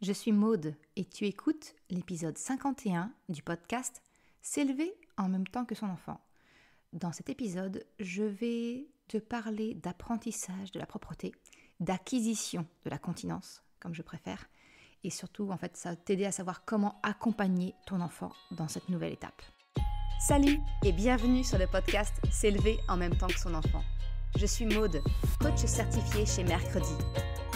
je suis Maude et tu écoutes l'épisode 51 du podcast S'élever en même temps que son enfant. Dans cet épisode, je vais te parler d'apprentissage de la propreté, d'acquisition de la continence, comme je préfère, et surtout, ça va t'aider à savoir comment accompagner ton enfant dans cette nouvelle étape. Salut et bienvenue sur le podcast S'élever en même temps que son enfant. Je suis Maude, coach certifiée chez Mercredi,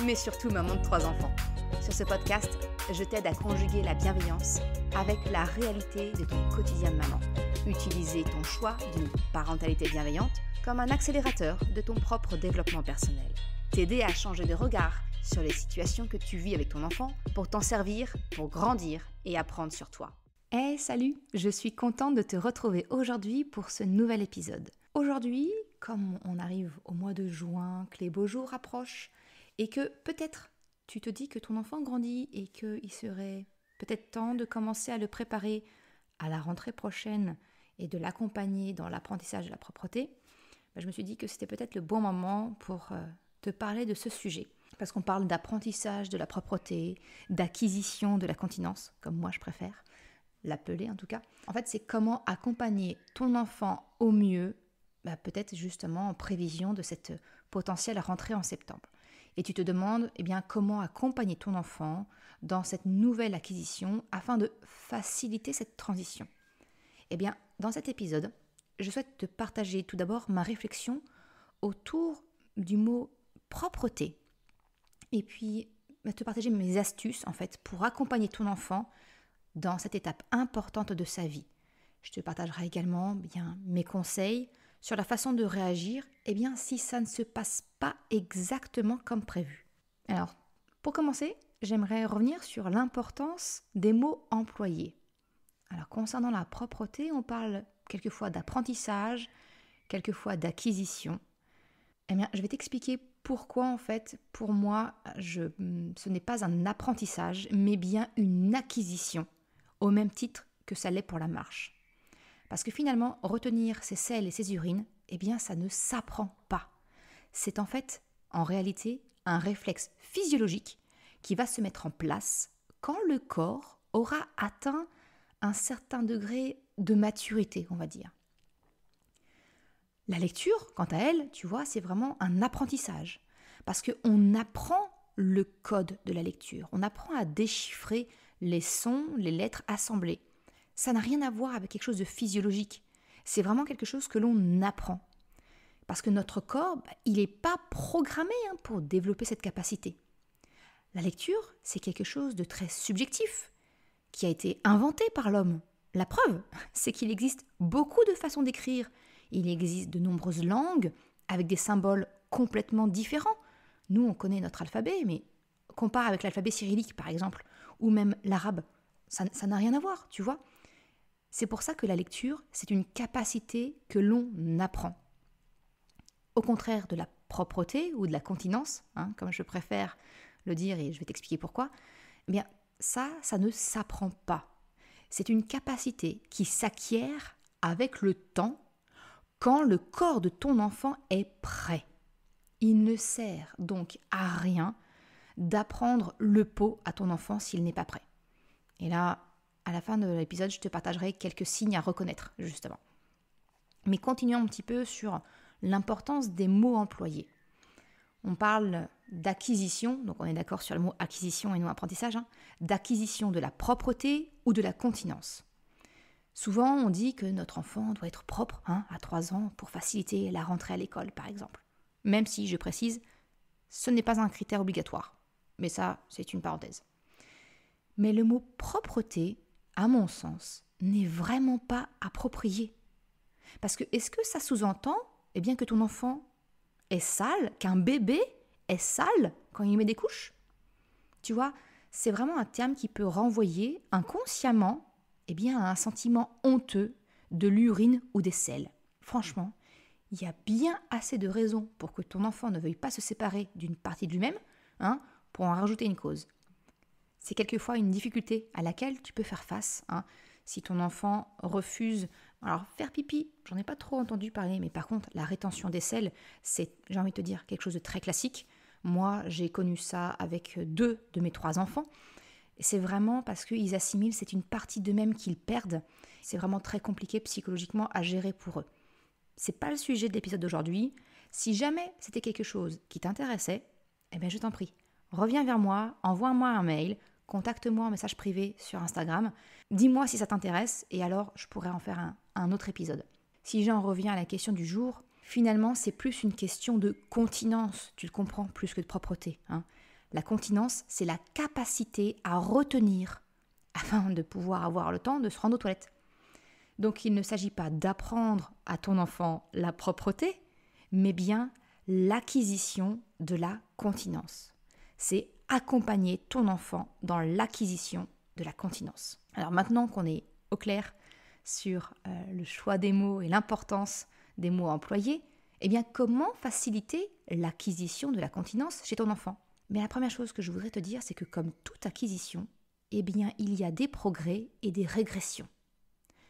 mais surtout maman de 3 enfants. Sur ce podcast, je t'aide à conjuguer la bienveillance avec la réalité de ton quotidien de maman. Utiliser ton choix d'une parentalité bienveillante comme un accélérateur de ton propre développement personnel. T'aider à changer de regard sur les situations que tu vis avec ton enfant pour t'en servir, pour grandir et apprendre sur toi. Hey, salut! Je suis contente de te retrouver aujourd'hui pour ce nouvel épisode. Aujourd'hui, comme on arrive au mois de juin, que les beaux jours approchent et que peut-être tu te dis que ton enfant grandit et qu'il serait peut-être temps de commencer à le préparer à la rentrée prochaine et de l'accompagner dans l'apprentissage de la propreté, je me suis dit que c'était peut-être le bon moment pour te parler de ce sujet. Parce qu'on parle d'apprentissage de la propreté, d'acquisition de la continence, comme moi je préfère l'appeler en tout cas. En fait, c'est comment accompagner ton enfant au mieux, peut-être justement en prévision de cette potentielle rentrée en septembre. Et tu te demandes comment accompagner ton enfant dans cette nouvelle acquisition afin de faciliter cette transition. Dans cet épisode, je souhaite te partager tout d'abord ma réflexion autour du mot propreté et puis te partager mes astuces pour accompagner ton enfant dans cette étape importante de sa vie. Je te partagerai également mes conseils sur la façon de réagir si ça ne se passe pas exactement comme prévu. Alors, pour commencer, j'aimerais revenir sur l'importance des mots employés. Alors, concernant la propreté, on parle quelquefois d'apprentissage, quelquefois d'acquisition. Je vais t'expliquer pourquoi, pour moi, ce n'est pas un apprentissage, mais bien une acquisition, au même titre que ça l'est pour la marche. Parce que finalement, retenir ses selles et ses urines, ça ne s'apprend pas. C'est en réalité, un réflexe physiologique qui va se mettre en place quand le corps aura atteint un certain degré de maturité, on va dire. La lecture, quant à elle, tu vois, c'est vraiment un apprentissage. Parce qu'on apprend le code de la lecture. On apprend à déchiffrer les sons, les lettres assemblées. Ça n'a rien à voir avec quelque chose de physiologique. C'est vraiment quelque chose que l'on apprend. Parce que notre corps, il n'est pas programmé pour développer cette capacité. La lecture, c'est quelque chose de très subjectif, qui a été inventé par l'homme. La preuve, c'est qu'il existe beaucoup de façons d'écrire. Il existe de nombreuses langues avec des symboles complètement différents. Nous, on connaît notre alphabet, mais compare avec l'alphabet cyrillique, par exemple, ou même l'arabe. Ça n'a rien à voir, tu vois. C'est pour ça que la lecture, c'est une capacité que l'on apprend. Au contraire de la propreté ou de la continence, comme je préfère le dire et je vais t'expliquer pourquoi, ça ne s'apprend pas. C'est une capacité qui s'acquiert avec le temps quand le corps de ton enfant est prêt. Il ne sert donc à rien d'apprendre le pot à ton enfant s'il n'est pas prêt. Et là, à la fin de l'épisode, je te partagerai quelques signes à reconnaître, justement. Mais continuons un petit peu sur l'importance des mots employés. On parle d'acquisition, donc on est d'accord sur le mot acquisition et non apprentissage, d'acquisition de la propreté ou de la continence. Souvent, on dit que notre enfant doit être propre à 3 ans pour faciliter la rentrée à l'école, par exemple. Même si, je précise, ce n'est pas un critère obligatoire. Mais ça, c'est une parenthèse. Mais le mot propreté, à mon sens, n'est vraiment pas approprié. Parce que est-ce que ça sous-entend que ton enfant est sale, qu'un bébé est sale quand il met des couches? Tu vois, c'est vraiment un terme qui peut renvoyer inconsciemment à un sentiment honteux de l'urine ou des selles. Franchement, il y a bien assez de raisons pour que ton enfant ne veuille pas se séparer d'une partie de lui-même, pour en rajouter une cause. C'est quelquefois une difficulté à laquelle tu peux faire face. Si ton enfant refuse, alors faire pipi, j'en ai pas trop entendu parler, mais par contre, la rétention des selles, c'est, j'ai envie de te dire, quelque chose de très classique. Moi, j'ai connu ça avec 2 de mes 3 enfants. Et c'est vraiment parce qu'ils assimilent, c'est une partie d'eux-mêmes qu'ils perdent. C'est vraiment très compliqué psychologiquement à gérer pour eux. C'est pas le sujet de l'épisode d'aujourd'hui. Si jamais c'était quelque chose qui t'intéressait, eh bien je t'en prie, reviens vers moi, envoie-moi un mail, contacte-moi en message privé sur Instagram, dis-moi si ça t'intéresse et alors je pourrais en faire un autre épisode. Si j'en reviens à la question du jour, finalement c'est plus une question de continence, tu le comprends, plus que de propreté. La continence, c'est la capacité à retenir afin de pouvoir avoir le temps de se rendre aux toilettes. Donc il ne s'agit pas d'apprendre à ton enfant la propreté, mais bien l'acquisition de la continence. C'est accompagner ton enfant dans l'acquisition de la continence. Alors maintenant qu'on est au clair sur le choix des mots et l'importance des mots employés, eh bien comment faciliter l'acquisition de la continence chez ton enfant ? Mais la première chose que je voudrais te dire, c'est que comme toute acquisition, eh bien il y a des progrès et des régressions.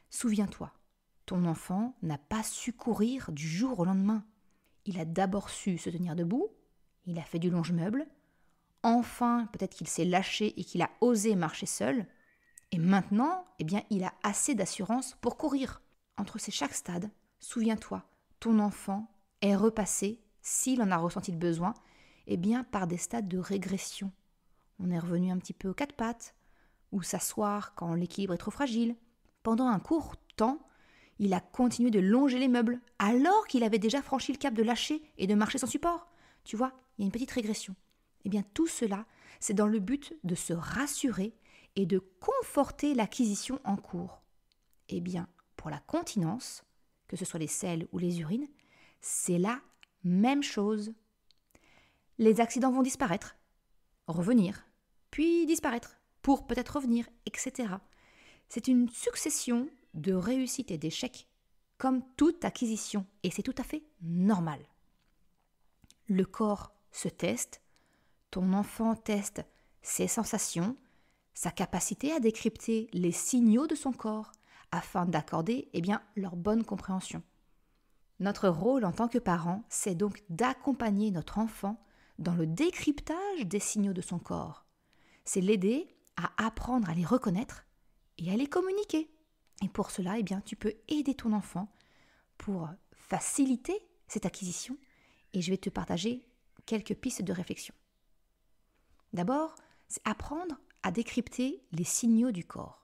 Souviens-toi, ton enfant n'a pas su courir du jour au lendemain. Il a d'abord su se tenir debout, il a fait du longe-meuble, enfin peut-être qu'il s'est lâché et qu'il a osé marcher seul, et maintenant, eh bien, il a assez d'assurance pour courir. Entre ces chaque stade, souviens-toi, ton enfant est repassé, s'il en a ressenti le besoin, eh bien par des stades de régression. On est revenu un petit peu aux quatre pattes, ou s'asseoir quand l'équilibre est trop fragile. Pendant un court temps, il a continué de longer les meubles, alors qu'il avait déjà franchi le cap de lâcher et de marcher sans support. Tu vois, il y a une petite régression. Eh bien, tout cela, c'est dans le but de se rassurer et de conforter l'acquisition en cours. Eh bien, pour la continence, que ce soit les selles ou les urines, c'est la même chose. Les accidents vont disparaître, revenir, puis disparaître, pour peut-être revenir, etc. C'est une succession de réussites et d'échecs, comme toute acquisition, et c'est tout à fait normal. Le corps se teste, ton enfant teste ses sensations, sa capacité à décrypter les signaux de son corps, afin d'accorder leur bonne compréhension. Notre rôle en tant que parent, c'est donc d'accompagner notre enfant dans le décryptage des signaux de son corps. C'est l'aider à apprendre à les reconnaître et à les communiquer. Et pour cela, tu peux aider ton enfant pour faciliter cette acquisition et je vais te partager quelques pistes de réflexion. D'abord, c'est apprendre à décrypter les signaux du corps.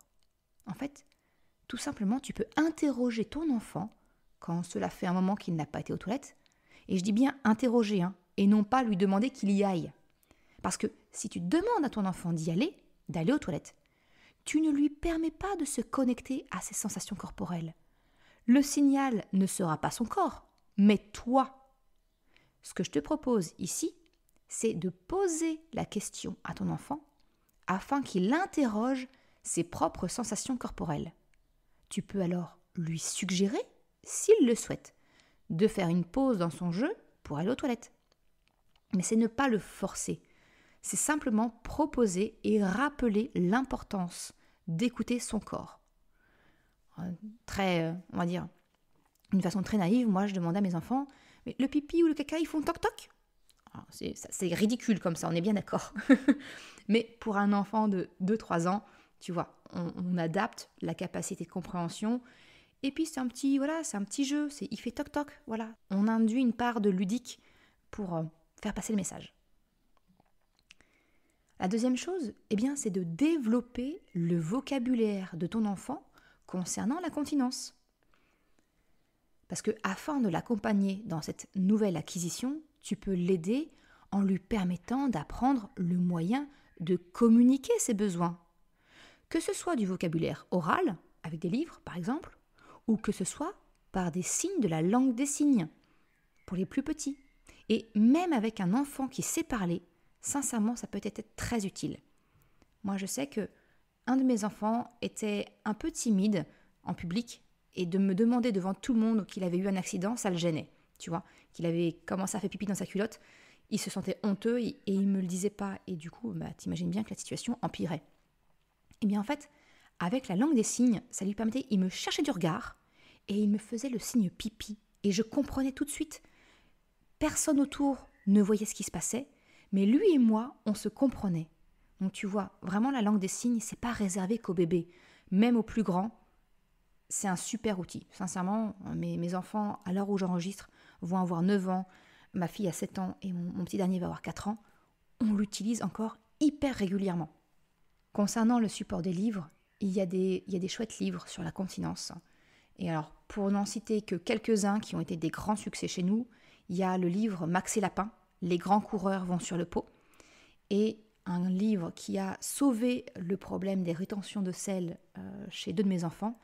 En fait, tout simplement, tu peux interroger ton enfant quand cela fait un moment qu'il n'a pas été aux toilettes. Et je dis bien interroger, et non pas lui demander qu'il y aille. Parce que si tu demandes à ton enfant d'y aller, d'aller aux toilettes, tu ne lui permets pas de se connecter à ses sensations corporelles. Le signal ne sera pas son corps, mais toi. Ce que je te propose ici, c'est de poser la question à ton enfant afin qu'il interroge ses propres sensations corporelles. Tu peux alors lui suggérer, s'il le souhaite, de faire une pause dans son jeu pour aller aux toilettes. Mais c'est ne pas le forcer. C'est simplement proposer et rappeler l'importance d'écouter son corps. D'une façon très naïve, moi je demandais à mes enfants, mais le pipi ou le caca, ils font toc-toc ? Alors, c'est ridicule comme ça, on est bien d'accord. Mais pour un enfant de 2-3 ans, tu vois, on adapte la capacité de compréhension. Et puis c'est un petit jeu, il fait toc-toc, voilà. On induit une part de ludique pour faire passer le message. La deuxième chose, c'est de développer le vocabulaire de ton enfant concernant la continence. Parce que afin de l'accompagner dans cette nouvelle acquisition, tu peux l'aider en lui permettant d'apprendre le moyen de communiquer ses besoins. Que ce soit du vocabulaire oral, avec des livres par exemple, ou que ce soit par des signes de la langue des signes, pour les plus petits. Et même avec un enfant qui sait parler, sincèrement, ça peut être très utile. Moi, je sais que un de mes enfants était un peu timide en public et de me demander devant tout le monde qu'il avait eu un accident, ça le gênait. Tu vois, qu'il avait commencé à faire pipi dans sa culotte, il se sentait honteux et il me le disait pas. Et du coup, t'imagines bien que la situation empirait. Et bien en fait, avec la langue des signes, ça lui permettait, il me cherchait du regard et il me faisait le signe pipi. Et je comprenais tout de suite. Personne autour ne voyait ce qui se passait, mais lui et moi, on se comprenait. Donc tu vois, vraiment la langue des signes, c'est pas réservé qu'aux bébés. Même aux plus grands, c'est un super outil. Sincèrement, mes enfants, à l'heure où j'enregistre, vont avoir 9 ans, ma fille a 7 ans et mon petit dernier va avoir 4 ans. On l'utilise encore hyper régulièrement. Concernant le support des livres, il y a des chouettes livres sur la continence. Et alors, pour n'en citer que quelques-uns qui ont été des grands succès chez nous, il y a le livre Max et Lapin, Les grands coureurs vont sur le pot, et un livre qui a sauvé le problème des rétentions de sel chez 2 de mes enfants,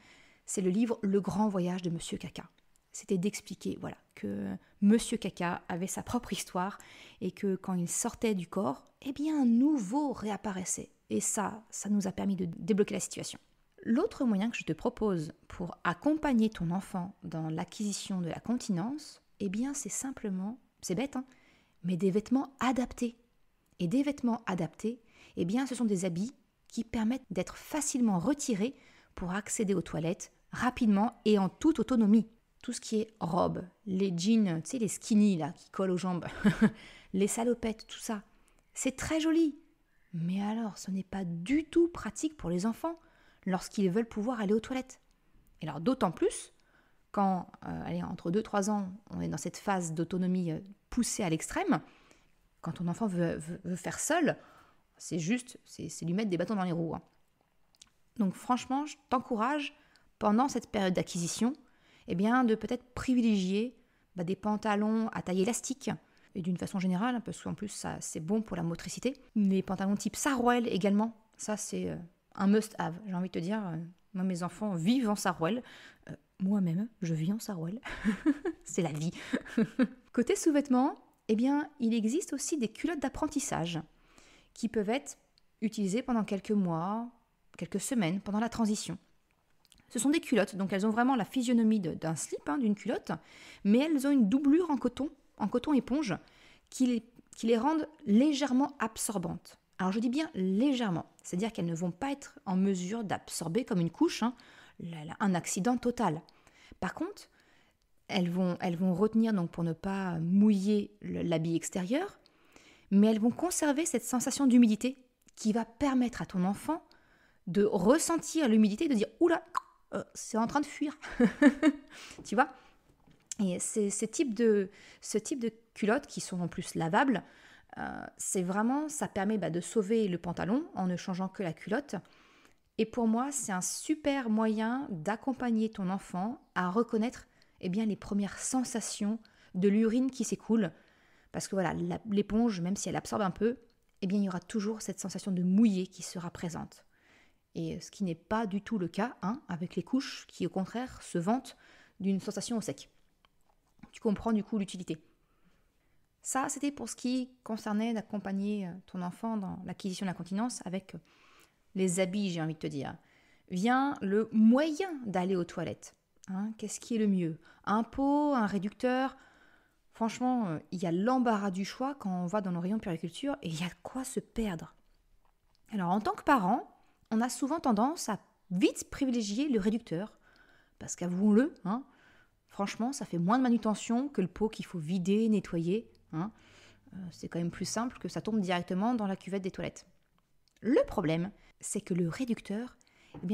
c'est le livre Le grand voyage de Monsieur Caca. C'était d'expliquer que Monsieur Caca avait sa propre histoire et que quand il sortait du corps, eh bien un nouveau réapparaissait. Et ça nous a permis de débloquer la situation. L'autre moyen que je te propose pour accompagner ton enfant dans l'acquisition de la continence, eh bien c'est simplement, c'est bête, mais des vêtements adaptés. Et des vêtements adaptés, eh bien ce sont des habits qui permettent d'être facilement retirés pour accéder aux toilettes rapidement et en toute autonomie. Tout ce qui est robe, les jeans, tu sais, les skinny là qui collent aux jambes, les salopettes, tout ça, c'est très joli. Mais alors, ce n'est pas du tout pratique pour les enfants lorsqu'ils veulent pouvoir aller aux toilettes. Et alors d'autant plus quand, entre 2-3 ans, on est dans cette phase d'autonomie poussée à l'extrême, quand ton enfant veut faire seul, c'est lui mettre des bâtons dans les roues. Donc franchement, je t'encourage, pendant cette période d'acquisition, eh bien, de peut-être privilégier des pantalons à taille élastique, et d'une façon générale, parce qu'en plus, ça, c'est bon pour la motricité. Les pantalons type Sarouel également, ça c'est un must-have, j'ai envie de te dire. Moi, mes enfants vivent en Sarouel. Moi-même, je vis en Sarouel. C'est la vie. Côté sous-vêtements, eh bien, il existe aussi des culottes d'apprentissage qui peuvent être utilisées pendant quelques mois, quelques semaines, pendant la transition. Ce sont des culottes, donc elles ont vraiment la physionomie d'un slip, d'une culotte, mais elles ont une doublure en coton éponge, qui les rendent légèrement absorbantes. Alors je dis bien légèrement, c'est-à-dire qu'elles ne vont pas être en mesure d'absorber comme une couche, un accident total. Par contre, elles vont retenir donc pour ne pas mouiller l'habit extérieur, mais elles vont conserver cette sensation d'humidité qui va permettre à ton enfant de ressentir l'humidité et de dire « Oula, c'est en train de fuir !» Tu vois ? Et ce type de culottes qui sont en plus lavables, c'est vraiment, ça permet de sauver le pantalon en ne changeant que la culotte. Et pour moi, c'est un super moyen d'accompagner ton enfant à reconnaître les premières sensations de l'urine qui s'écoule. Parce que voilà, l'éponge, même si elle absorbe un peu, il y aura toujours cette sensation de mouillé qui sera présente. Et ce qui n'est pas du tout le cas avec les couches qui, au contraire, se vantent d'une sensation au sec. Tu comprends du coup l'utilité. Ça, c'était pour ce qui concernait d'accompagner ton enfant dans l'acquisition de la continence avec les habits, j'ai envie de te dire. Vient le moyen d'aller aux toilettes. Qu'est-ce qui est le mieux ? Un pot, un réducteur ? Franchement, il y a l'embarras du choix quand on va dans nos rayons puériculture et il y a de quoi se perdre. Alors, en tant que parent, on a souvent tendance à vite privilégier le réducteur. Parce qu'avouons-le, franchement, ça fait moins de manutention que le pot qu'il faut vider, nettoyer. C'est quand même plus simple que ça tombe directement dans la cuvette des toilettes. Le problème, c'est que le réducteur,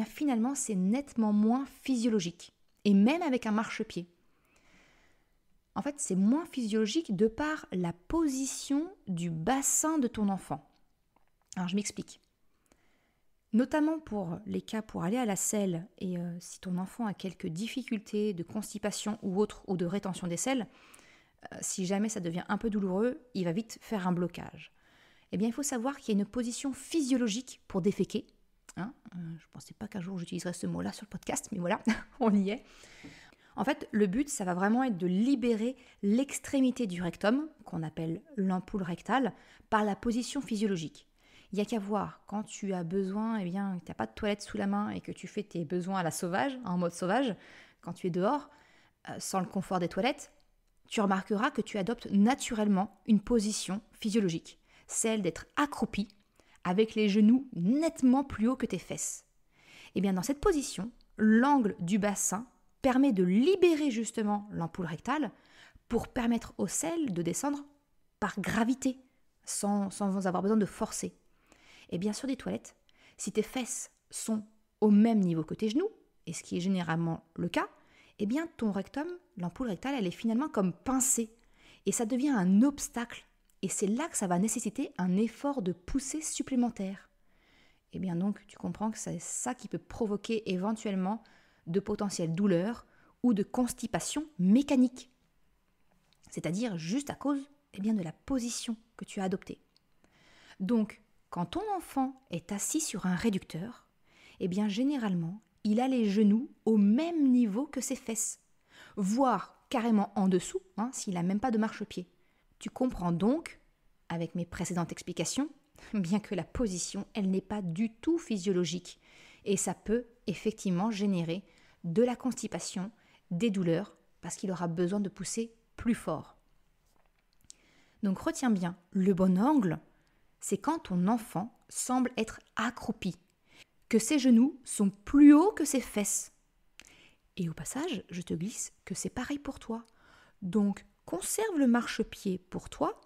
finalement, c'est nettement moins physiologique. Et même avec un marchepied. En fait, c'est moins physiologique de par la position du bassin de ton enfant. Alors, je m'explique. Notamment pour les cas pour aller à la selle et si ton enfant a quelques difficultés de constipation ou autre, ou de rétention des selles, si jamais ça devient un peu douloureux, il va vite faire un blocage. Il faut savoir qu'il y a une position physiologique pour déféquer. Je ne pensais pas qu'un jour j'utiliserais ce mot-là sur le podcast, mais voilà, on y est. En fait, le but, ça va vraiment être de libérer l'extrémité du rectum, qu'on appelle l'ampoule rectale, par la position physiologique. Il n'y a qu'à voir, quand tu as besoin, que tu n'as pas de toilette sous la main et que tu fais tes besoins à la sauvage, en mode sauvage, quand tu es dehors, sans le confort des toilettes, tu remarqueras que tu adoptes naturellement une position physiologique, celle d'être accroupi, avec les genoux nettement plus hauts que tes fesses. Dans cette position, l'angle du bassin permet de libérer justement l'ampoule rectale pour permettre aux selles de descendre par gravité, sans avoir besoin de forcer. Eh bien, sur des toilettes, si tes fesses sont au même niveau que tes genoux, et ce qui est généralement le cas, eh bien, ton rectum, l'ampoule rectale, elle est finalement comme pincée. Et ça devient un obstacle. Et c'est là que ça va nécessiter un effort de poussée supplémentaire. Eh bien donc, tu comprends que c'est ça qui peut provoquer éventuellement de potentielles douleurs ou de constipation mécanique. C'est-à-dire juste à cause de la position que tu as adoptée. Donc, quand ton enfant est assis sur un réducteur, généralement, il a les genoux au même niveau que ses fesses, voire carrément en dessous, s'il n'a même pas de marchepied. Tu comprends donc, avec mes précédentes explications, bien que la position, elle n'est pas du tout physiologique. Et ça peut effectivement générer de la constipation, des douleurs, parce qu'il aura besoin de pousser plus fort. Donc retiens bien, le bon angle, c'est quand ton enfant semble être accroupi, que ses genoux sont plus hauts que ses fesses. Et au passage, je te glisse que c'est pareil pour toi. Donc conserve le marchepied pour toi,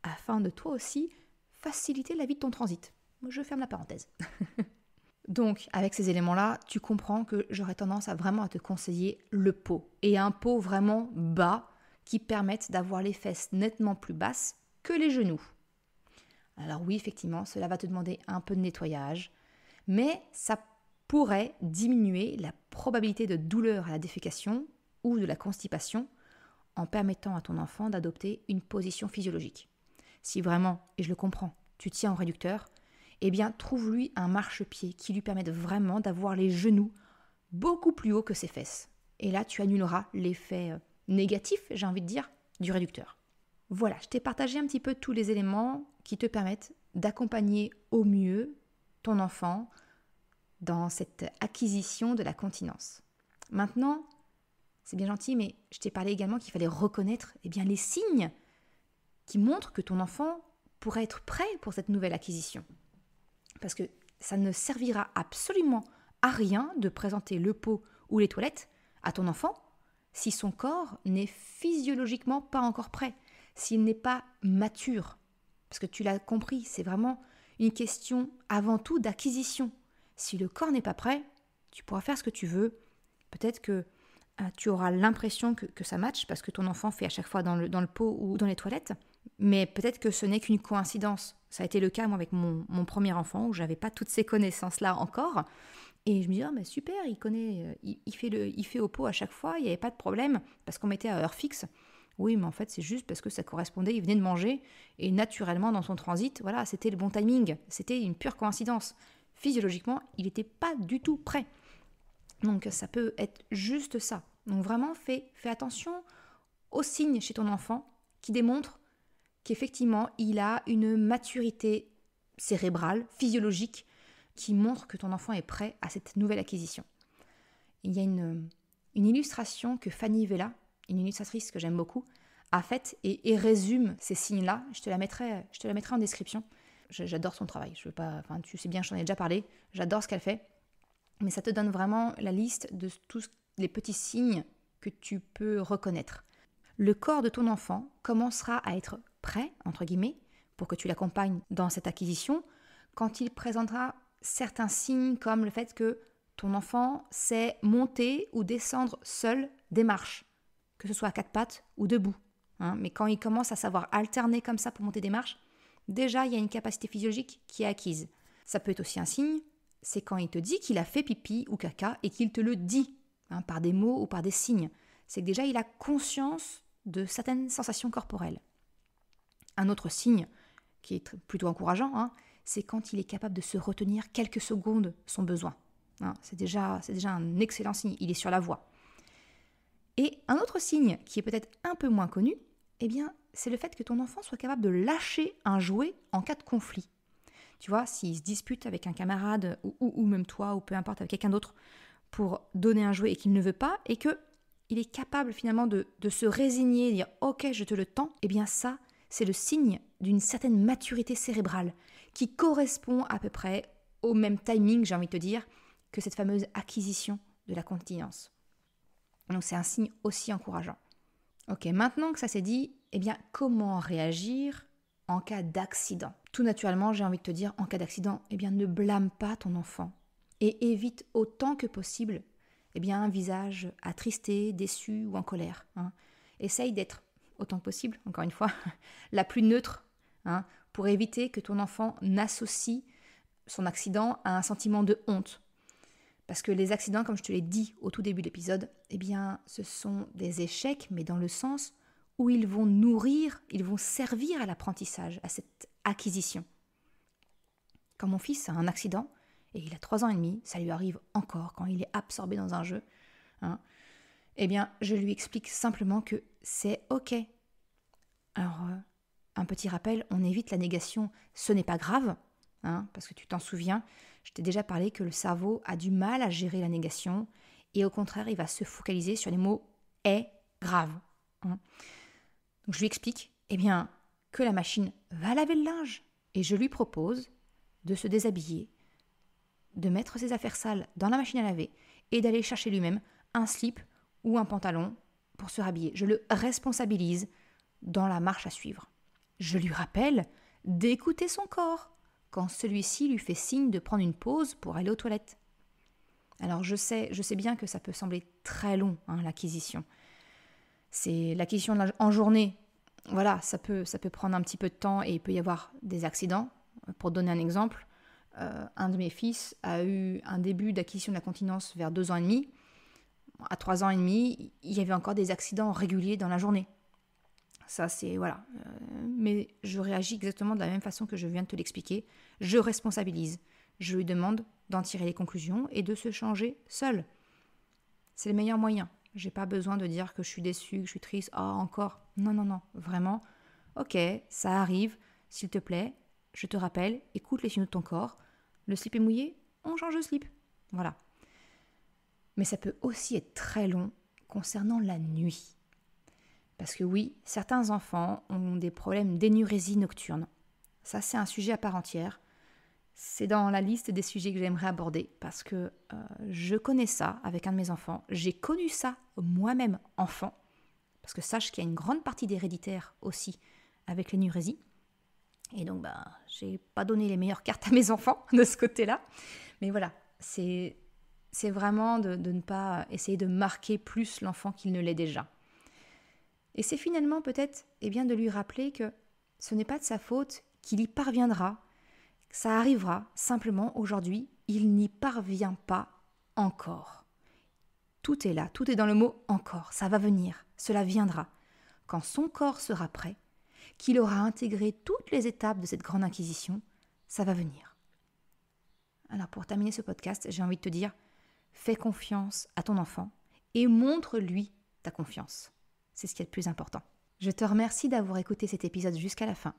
afin de toi aussi faciliter la vie de ton transit. Je ferme la parenthèse. Donc, avec ces éléments-là, tu comprends que j'aurais tendance à vraiment te conseiller le pot. Et un pot vraiment bas qui permette d'avoir les fesses nettement plus basses que les genoux. Alors oui, effectivement, cela va te demander un peu de nettoyage, mais ça pourrait diminuer la probabilité de douleur à la défécation ou de la constipation en permettant à ton enfant d'adopter une position physiologique. Si vraiment, et je le comprends, tu tiens au réducteur, trouve-lui un marchepied qui lui permette vraiment d'avoir les genoux beaucoup plus hauts que ses fesses. Et là, tu annuleras l'effet négatif, j'ai envie de dire, du réducteur. Voilà, je t'ai partagé un petit peu tous les éléments qui te permettent d'accompagner au mieux ton enfant dans cette acquisition de la continence. Maintenant, c'est bien gentil, mais je t'ai parlé également qu'il fallait reconnaître les signes qui montrent que ton enfant pourrait être prêt pour cette nouvelle acquisition. Parce que ça ne servira absolument à rien de présenter le pot ou les toilettes à ton enfant si son corps n'est physiologiquement pas encore prêt, s'il n'est pas mature. Parce que tu l'as compris, c'est vraiment une question avant tout d'acquisition. Si le corps n'est pas prêt, tu pourras faire ce que tu veux. Peut-être que tu auras l'impression que ça matche parce que ton enfant fait à chaque fois dans le pot ou dans les toilettes. Mais peut-être que ce n'est qu'une coïncidence. Ça a été le cas moi avec mon premier enfant où j'avais pas toutes ces connaissances-là encore. Et je me dis, mais super, il connaît, il fait au pot à chaque fois, il n'y avait pas de problème parce qu'on mettait à heure fixe. Oui, mais en fait, c'est juste parce que ça correspondait, il venait de manger et naturellement dans son transit, voilà, c'était le bon timing. C'était une pure coïncidence. Physiologiquement, il n'était pas du tout prêt. Donc ça peut être juste ça. Donc vraiment, fais attention aux signes chez ton enfant qui démontrent qu'effectivement, il a une maturité cérébrale, physiologique, qui montre que ton enfant est prêt à cette nouvelle acquisition. Il y a une illustration que Fanny Vella, une illustratrice que j'aime beaucoup, a faite et résume ces signes-là. Je te la mettrai en description. J'adore son travail. Tu sais bien, je t'en ai déjà parlé. J'adore ce qu'elle fait. Mais ça te donne vraiment la liste de tous les petits signes que tu peux reconnaître. Le corps de ton enfant commencera à être prêt, entre guillemets, pour que tu l'accompagnes dans cette acquisition, quand il présentera certains signes comme le fait que ton enfant sait monter ou descendre seul des marches, que ce soit à quatre pattes ou debout. Mais quand il commence à savoir alterner comme ça pour monter des marches, déjà il y a une capacité physiologique qui est acquise. Ça peut être aussi un signe, c'est quand il te dit qu'il a fait pipi ou caca et qu'il te le dit, par des mots ou par des signes. C'est que déjà il a conscience de certaines sensations corporelles. Un autre signe qui est plutôt encourageant, c'est quand il est capable de se retenir quelques secondes son besoin. C'est déjà un excellent signe, il est sur la voie. Et un autre signe qui est peut-être un peu moins connu, c'est le fait que ton enfant soit capable de lâcher un jouet en cas de conflit. Tu vois, s'il se dispute avec un camarade ou même toi ou peu importe avec quelqu'un d'autre pour donner un jouet et qu'il ne veut pas et qu'il est capable finalement de se résigner et dire « Ok, je te le tends », ça, c'est le signe d'une certaine maturité cérébrale qui correspond à peu près au même timing, j'ai envie de te dire, que cette fameuse acquisition de la continence. Donc c'est un signe aussi encourageant. Ok, maintenant que ça s'est dit, comment réagir en cas d'accident. Tout naturellement, j'ai envie de te dire, en cas d'accident, ne blâme pas ton enfant et évite autant que possible un visage attristé, déçu ou en colère. Essaye d'être, autant que possible, encore une fois, la plus neutre, pour éviter que ton enfant n'associe son accident à un sentiment de honte. Parce que les accidents, comme je te l'ai dit au tout début de l'épisode, ce sont des échecs, mais dans le sens où ils vont servir à l'apprentissage, à cette acquisition. Quand mon fils a un accident, et il a 3 ans et demi, ça lui arrive encore quand il est absorbé dans un jeu, je lui explique simplement que c'est ok. Alors, un petit rappel, on évite la négation, ce n'est pas grave, parce que tu t'en souviens, je t'ai déjà parlé que le cerveau a du mal à gérer la négation, et au contraire, il va se focaliser sur les mots « est grave ». Donc je lui explique que la machine va laver le linge, et je lui propose de se déshabiller, de mettre ses affaires sales dans la machine à laver et d'aller chercher lui-même un slip ou un pantalon pour se rhabiller. Je le responsabilise dans la marche à suivre. Je lui rappelle d'écouter son corps quand celui-ci lui fait signe de prendre une pause pour aller aux toilettes. Alors je sais bien que ça peut sembler très long, l'acquisition. C'est l'acquisition en journée. Voilà, ça peut prendre un petit peu de temps et il peut y avoir des accidents. Pour donner un exemple, un de mes fils a eu un début d'acquisition de la continence vers 2 ans et demi. À 3 ans et demi, il y avait encore des accidents réguliers dans la journée. Ça, c'est... voilà. Mais je réagis exactement de la même façon que je viens de te l'expliquer. Je responsabilise. Je lui demande d'en tirer les conclusions et de se changer seul. C'est le meilleur moyen. J'ai pas besoin de dire que je suis déçue, que je suis triste. Ah, encore. Non. Vraiment. Ok, ça arrive. S'il te plaît, je te rappelle, écoute les signaux de ton corps. Le slip est mouillé, on change de slip. Voilà. Mais ça peut aussi être très long concernant la nuit. Parce que oui, certains enfants ont des problèmes d'énurésie nocturne. Ça, c'est un sujet à part entière. C'est dans la liste des sujets que j'aimerais aborder parce que je connais ça avec un de mes enfants. J'ai connu ça moi-même enfant. Parce que sache qu'il y a une grande partie d'héréditaire aussi avec l'énurésie. Et donc, j'ai pas donné les meilleures cartes à mes enfants de ce côté-là. Mais voilà, c'est vraiment de ne pas essayer de marquer plus l'enfant qu'il ne l'est déjà. Et c'est finalement peut-être de lui rappeler que ce n'est pas de sa faute, qu'il y parviendra, que ça arrivera. Simplement, aujourd'hui, il n'y parvient pas encore. Tout est là, tout est dans le mot « encore ». Ça va venir, cela viendra. Quand son corps sera prêt, qu'il aura intégré toutes les étapes de cette grande inquisition, ça va venir. Alors pour terminer ce podcast, j'ai envie de te dire, fais confiance à ton enfant et montre-lui ta confiance. C'est ce qui est le plus important. Je te remercie d'avoir écouté cet épisode jusqu'à la fin.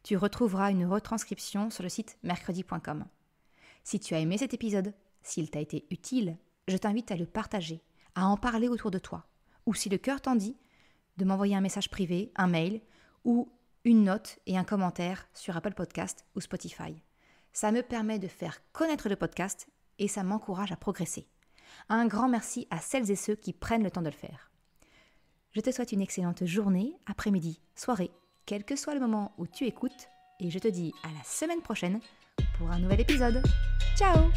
Tu retrouveras une retranscription sur le site mercredi.com. Si tu as aimé cet épisode, s'il t'a été utile, je t'invite à le partager, à en parler autour de toi, ou si le cœur t'en dit, de m'envoyer un message privé, un mail, ou une note et un commentaire sur Apple Podcast ou Spotify. Ça me permet de faire connaître le podcast et ça m'encourage à progresser. Un grand merci à celles et ceux qui prennent le temps de le faire. Je te souhaite une excellente journée, après-midi, soirée, quel que soit le moment où tu écoutes, et je te dis à la semaine prochaine pour un nouvel épisode. Ciao!